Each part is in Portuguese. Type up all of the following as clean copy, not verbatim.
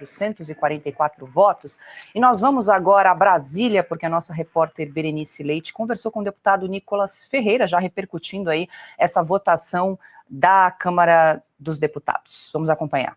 444 votos. E nós vamos agora a Brasília, porque a nossa repórter Berenice Leite conversou com o deputado Nicolas Ferreira, já repercutindo aí essa votação da Câmara dos Deputados. Vamos acompanhar.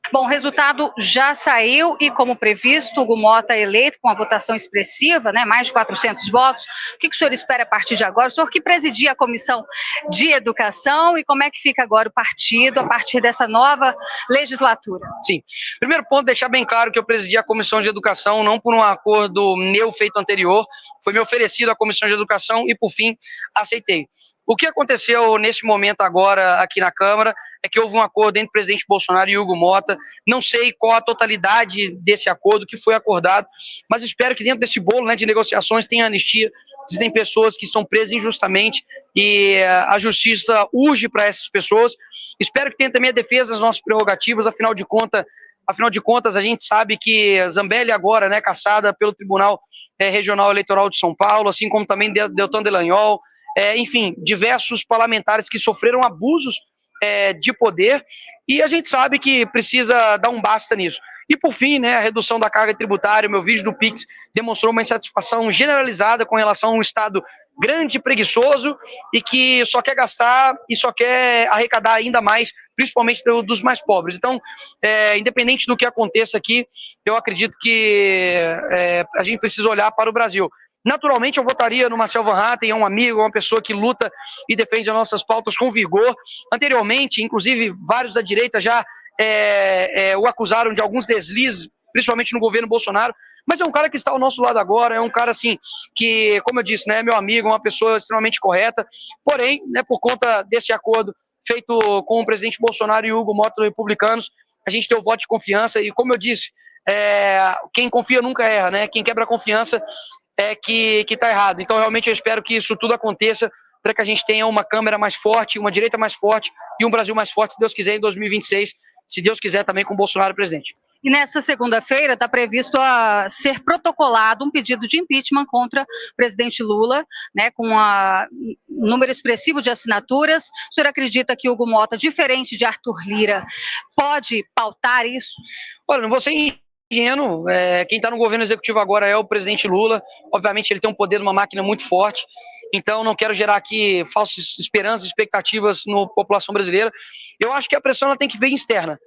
Bom, o resultado já saiu e, como previsto, Hugo Motta é eleito com a votação expressiva, né, mais de 400 votos. O que o senhor espera a partir de agora? O senhor que presidia a Comissão de Educação, e como é que fica agora o partido a partir dessa nova legislatura? Sim. Primeiro ponto, deixar bem claro que eu presidi a Comissão de Educação não por um acordo meu feito anterior, foi me oferecido à Comissão de Educação e, por fim, aceitei. O que aconteceu nesse momento agora aqui na Câmara é que houve um acordo entre o presidente Bolsonaro e Hugo Motta. Não sei qual a totalidade desse acordo que foi acordado, mas espero que dentro desse bolo, né, de negociações tenha anistia. Existem pessoas que estão presas injustamente e a justiça urge para essas pessoas. Espero que tenha também a defesa das nossas prerrogativas, afinal de contas, a gente sabe que Zambelli agora, né, cassada pelo Tribunal Regional Eleitoral de São Paulo, assim como também Deltan Dallagnol, enfim, diversos parlamentares que sofreram abusos de poder, e a gente sabe que precisa dar um basta nisso. E por fim, né, a redução da carga tributária, o meu vídeo do Pix demonstrou uma insatisfação generalizada com relação a um Estado grande e preguiçoso e que só quer gastar e só quer arrecadar ainda mais, principalmente dos mais pobres. Então, independente do que aconteça aqui, eu acredito que a gente precisa olhar para o Brasil. Naturalmente, eu votaria no Marcel Van Hatten, é um amigo, uma pessoa que luta e defende as nossas pautas com vigor. Anteriormente, inclusive, vários da direita já o acusaram de alguns deslizes, principalmente no governo Bolsonaro, mas é um cara que está ao nosso lado agora, é um cara, assim, que, como eu disse, né, é meu amigo, uma pessoa extremamente correta, porém, né, por conta desse acordo feito com o presidente Bolsonaro e Hugo Motta, republicanos, a gente tem o voto de confiança e, como eu disse, quem confia nunca erra, né, quem quebra a confiança que está errado. Então, realmente, eu espero que isso tudo aconteça para que a gente tenha uma Câmara mais forte, uma direita mais forte e um Brasil mais forte, se Deus quiser, em 2026, se Deus quiser, também com Bolsonaro presidente. E nessa segunda-feira está previsto a ser protocolado um pedido de impeachment contra o presidente Lula, né, com um número expressivo de assinaturas. O senhor acredita que Hugo Motta, diferente de Arthur Lira, pode pautar isso? Olha, não vou ser ingênuo, quem está no governo executivo agora é o presidente Lula. Obviamente ele tem um poder de uma máquina muito forte, então não quero gerar aqui falsas esperanças, expectativas na população brasileira. Eu acho que a pressão ela tem que vir externa.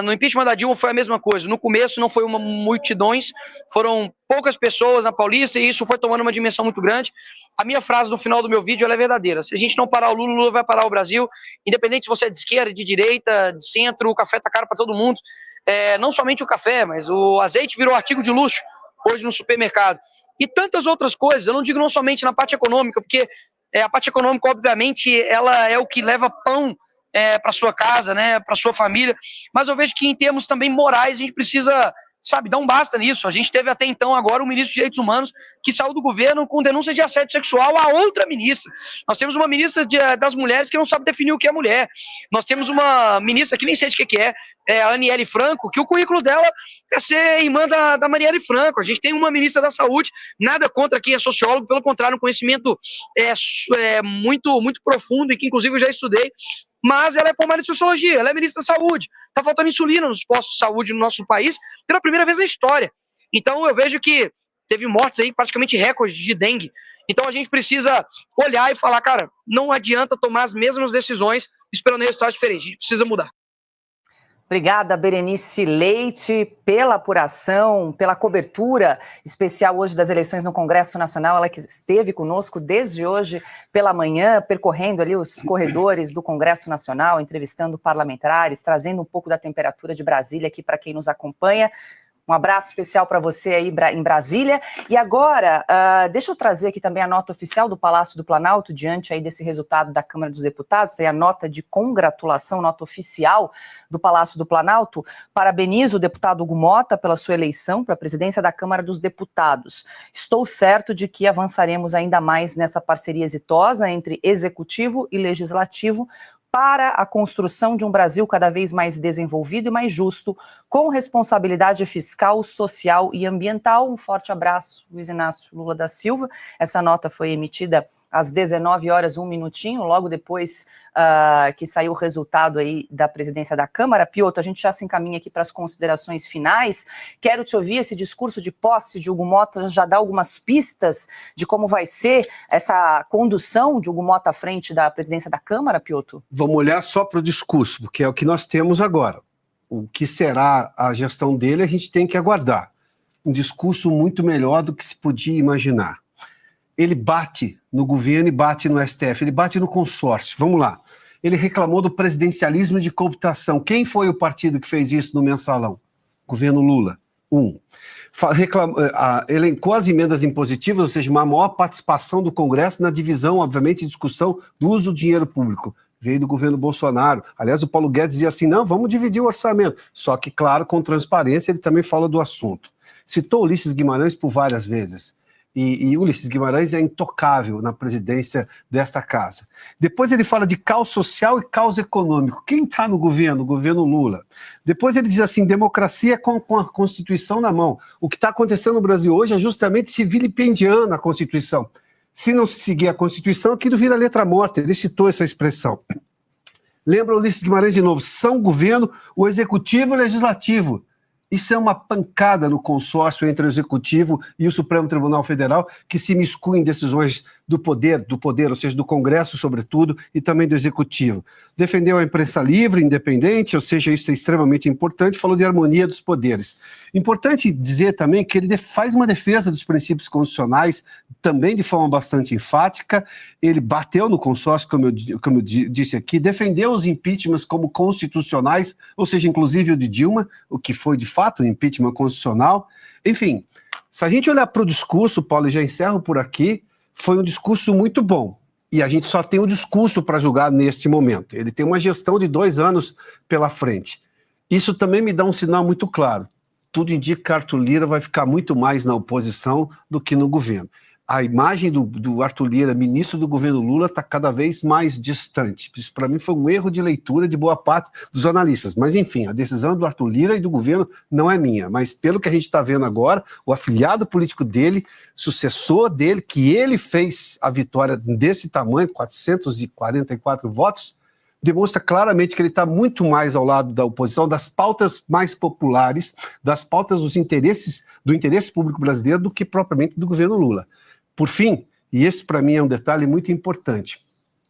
No impeachment da Dilma foi a mesma coisa. No começo não foi uma multidões, foram poucas pessoas na Paulista e isso foi tomando uma dimensão muito grande. A minha frase no final do meu vídeo ela é verdadeira. Se a gente não parar o Lula, o Lula vai parar o Brasil. Independente se você é de esquerda, de direita, de centro, o café tá caro para todo mundo. Não somente o café, mas o azeite virou artigo de luxo hoje no supermercado. E tantas outras coisas, eu não digo não somente na parte econômica, porque a parte econômica, obviamente, ela é o que leva pão para sua casa, né, para sua família, mas eu vejo que em termos também morais a gente precisa, sabe, dar um basta nisso. A gente teve até então agora um ministro de Direitos Humanos que saiu do governo com denúncia de assédio sexual a outra ministra. Nós temos uma ministra das mulheres que não sabe definir o que é mulher. Nós temos uma ministra que nem sei de que é, a Aniele Franco, que o currículo dela é ser irmã da Marielle Franco. A gente tem uma ministra da Saúde, nada contra quem é sociólogo, pelo contrário, um conhecimento muito, muito profundo e que inclusive eu já estudei, mas ela é formada em sociologia, ela é ministra da Saúde. Está faltando insulina nos postos de saúde no nosso país pela primeira vez na história. Então eu vejo que teve mortes aí, praticamente recordes de dengue. Então a gente precisa olhar e falar, cara, não adianta tomar as mesmas decisões esperando resultados diferentes. A gente precisa mudar. Obrigada, Berenice Leite, pela apuração, pela cobertura especial hoje das eleições no Congresso Nacional. Ela que esteve conosco desde hoje pela manhã, percorrendo ali os corredores do Congresso Nacional, entrevistando parlamentares, trazendo um pouco da temperatura de Brasília aqui para quem nos acompanha. Um abraço especial para você aí em Brasília. E agora, deixa eu trazer aqui também a nota oficial do Palácio do Planalto, diante aí desse resultado da Câmara dos Deputados, aí a nota de congratulação, nota oficial do Palácio do Planalto. Parabenizo o deputado Hugo Motta pela sua eleição para a presidência da Câmara dos Deputados. Estou certo de que avançaremos ainda mais nessa parceria exitosa entre Executivo e Legislativo, para a construção de um Brasil cada vez mais desenvolvido e mais justo, com responsabilidade fiscal, social e ambiental. Um forte abraço, Luiz Inácio Lula da Silva. Essa nota foi emitida às 19h01, logo depois que saiu o resultado aí da presidência da Câmara. Piotr, a gente já se encaminha aqui para as considerações finais. Quero te ouvir. Esse discurso de posse de Hugo Mota já dá algumas pistas de como vai ser essa condução de Hugo Mota à frente da presidência da Câmara, Piotr? Vamos olhar só para o discurso, porque é o que nós temos agora. O que será a gestão dele, a gente tem que aguardar. Um discurso muito melhor do que se podia imaginar. Ele bate no governo e bate no STF, ele bate no consórcio. Vamos lá. Ele reclamou do presidencialismo de cooptação. Quem foi o partido que fez isso no mensalão? Governo Lula. Elencou as emendas impositivas, ou seja, uma maior participação do Congresso na divisão, obviamente, e discussão do uso do dinheiro público. Veio do governo Bolsonaro. Aliás, o Paulo Guedes dizia assim, não, vamos dividir o orçamento. Só que, claro, com transparência, ele também fala do assunto. Citou Ulisses Guimarães por várias vezes. E Ulisses Guimarães é intocável na presidência desta casa. Depois ele fala de caos social e caos econômico. Quem está no governo? O governo Lula. Depois ele diz assim, democracia com a Constituição na mão. O que está acontecendo no Brasil hoje é justamente se vilipendiando a Constituição. Se não se seguir a Constituição, aquilo vira letra morta. Ele citou essa expressão. Lembra Ulisses Guimarães de novo, são governo, o executivo e o legislativo. Isso é uma pancada no consórcio entre o Executivo e o Supremo Tribunal Federal, que se miscuem em decisões do poder, ou seja, do Congresso, sobretudo, e também do Executivo. Defendeu a imprensa livre, independente, ou seja, isso é extremamente importante, falou de harmonia dos poderes. Importante dizer também que ele faz uma defesa dos princípios constitucionais, também de forma bastante enfática. Ele bateu no consórcio, como eu disse aqui, defendeu os impeachments como constitucionais, ou seja, inclusive o de Dilma, o que foi de fato um impeachment constitucional. Enfim, se a gente olhar para o discurso, Paulo, e já encerro por aqui, foi um discurso muito bom. E a gente só tem o discurso para julgar neste momento. Ele tem uma gestão de 2 anos pela frente. Isso também me dá um sinal muito claro. Tudo indica que Arthur Lira vai ficar muito mais na oposição do que no governo. A imagem do Arthur Lira, ministro do governo Lula, está cada vez mais distante. Isso, para mim, foi um erro de leitura de boa parte dos analistas. Mas, enfim, a decisão do Arthur Lira e do governo não é minha. Mas, pelo que a gente está vendo agora, o afiliado político dele, sucessor dele, que ele fez a vitória desse tamanho, 444 votos, demonstra claramente que ele está muito mais ao lado da oposição, das pautas mais populares, das pautas do interesse público brasileiro, do que propriamente do governo Lula. Por fim, e esse para mim é um detalhe muito importante,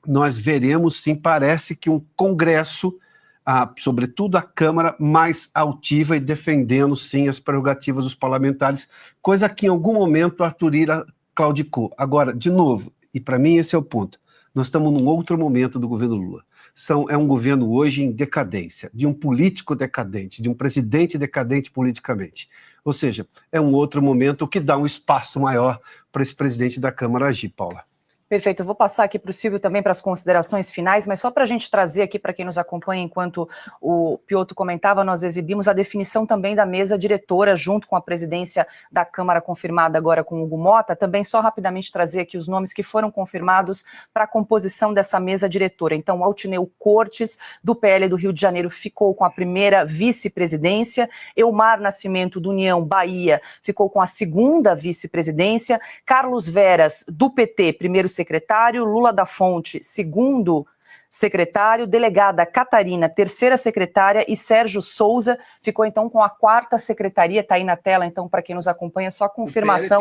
nós veremos, sim, parece que um Congresso, sobretudo a Câmara, mais altiva e defendendo, sim, as prerrogativas dos parlamentares, coisa que em algum momento Arthur Lira claudicou. Agora, de novo, e para mim esse é o ponto, nós estamos num outro momento do governo Lula. É um governo hoje em decadência, de um político decadente, de um presidente decadente politicamente. Ou seja, é um outro momento que dá um espaço maior para esse presidente da Câmara agir, Paula. Perfeito, eu vou passar aqui para o Silvio também para as considerações finais, mas só para a gente trazer aqui para quem nos acompanha, enquanto o Piotr comentava, nós exibimos a definição também da mesa diretora, junto com a presidência da Câmara confirmada agora com o Hugo Mota, também só rapidamente trazer aqui os nomes que foram confirmados para a composição dessa mesa diretora. Então, Altineu Cortes, do PL do Rio de Janeiro, ficou com a primeira vice-presidência, Elmar Nascimento, do União Bahia, ficou com a segunda vice-presidência, Carlos Veras, do PT, primeiro secretário, Lula da Fonte, segundo secretário, delegada Catarina, terceira secretária, e Sérgio Souza ficou então com a quarta secretaria, está aí na tela, então, para quem nos acompanha, só a confirmação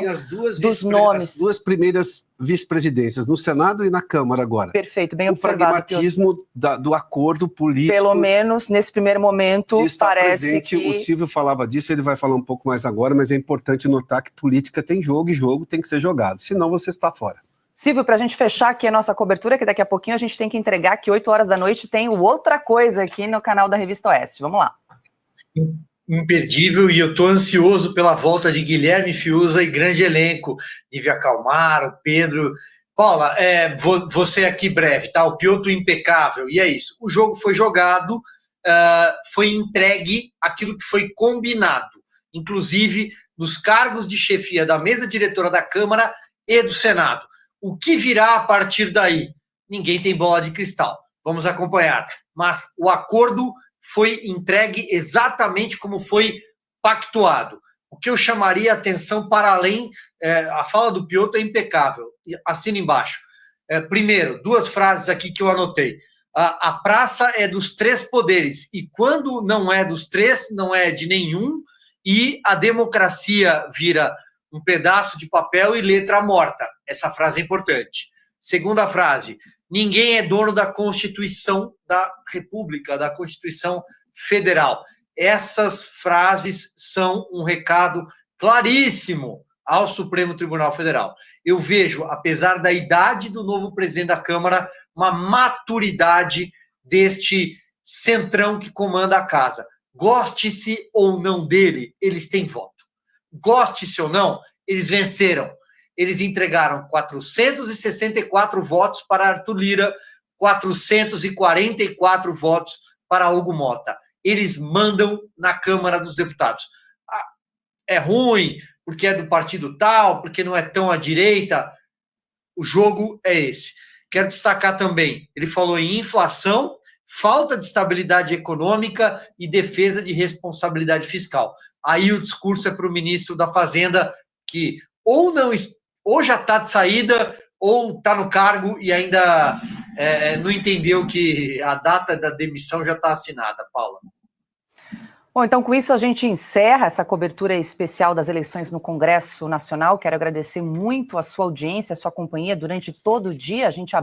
dos nomes. As 2 primeiras vice-presidências, no Senado e na Câmara agora. Perfeito, bem observado. O pragmatismo do acordo político. Pelo menos, nesse primeiro momento, parece presente, que... O Silvio falava disso, ele vai falar um pouco mais agora, mas é importante notar que política tem jogo e jogo tem que ser jogado, senão você está fora. Silvio, para a gente fechar aqui a nossa cobertura, que daqui a pouquinho a gente tem que entregar que 8 horas da noite tem Outra Coisa aqui no canal da Revista Oeste. Vamos lá. Imperdível, e eu estou ansioso pela volta de Guilherme Fiuza e grande elenco. Nívia Calmar, o Pedro. Paula, você aqui breve, tá? O Piotr impecável, e é isso. O jogo foi jogado, foi entregue aquilo que foi combinado, inclusive nos cargos de chefia da mesa diretora da Câmara e do Senado. O que virá a partir daí? Ninguém tem bola de cristal. Vamos acompanhar. Mas o acordo foi entregue exatamente como foi pactuado. O que eu chamaria a atenção para além... a fala do Piotr é impecável. Assina embaixo. Primeiro, duas frases aqui que eu anotei. A praça é dos três poderes, e quando não é dos três, não é de nenhum, e a democracia vira um pedaço de papel e letra morta. Essa frase é importante. Segunda frase, ninguém é dono da Constituição da República, da Constituição Federal. Essas frases são um recado claríssimo ao Supremo Tribunal Federal. Eu vejo, apesar da idade do novo presidente da Câmara, uma maturidade deste centrão que comanda a casa. Goste-se ou não dele, eles têm voto. Goste-se ou não, eles venceram. Eles entregaram 464 votos para Arthur Lira, 444 votos para Hugo Mota. Eles mandam na Câmara dos Deputados. É ruim, porque é do partido tal, porque não é tão à direita. O jogo é esse. Quero destacar também, ele falou em inflação, falta de estabilidade econômica e defesa de responsabilidade fiscal. Aí o discurso é para o ministro da Fazenda, que ou já está de saída, ou está no cargo e ainda não entendeu que a data da demissão já está assinada, Paula. Bom, então com isso a gente encerra essa cobertura especial das eleições no Congresso Nacional. Quero agradecer muito a sua audiência, a sua companhia durante todo o dia. A gente